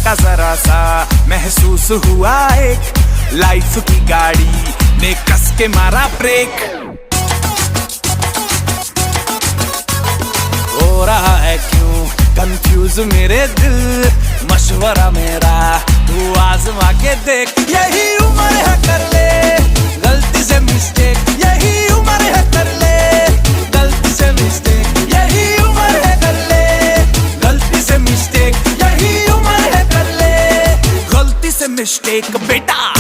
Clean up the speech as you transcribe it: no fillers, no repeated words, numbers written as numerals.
झटका जरा सा महसूस हुआ एक, लाइफ की गाड़ी ने कस के मारा ब्रेक। हो रहा है क्यों कंफ्यूज मेरे दिल, मशवरा मेरा तू आजमा के देख। यही उम्र है कर ले गलती से मिस्टेक, यही उम्र है कर ले गलती से मिस्टेक, यही उम्र है कर ले गलती से मिस्टेक, यही उम्र है कर ले गलती से मिस्टेक बेटा।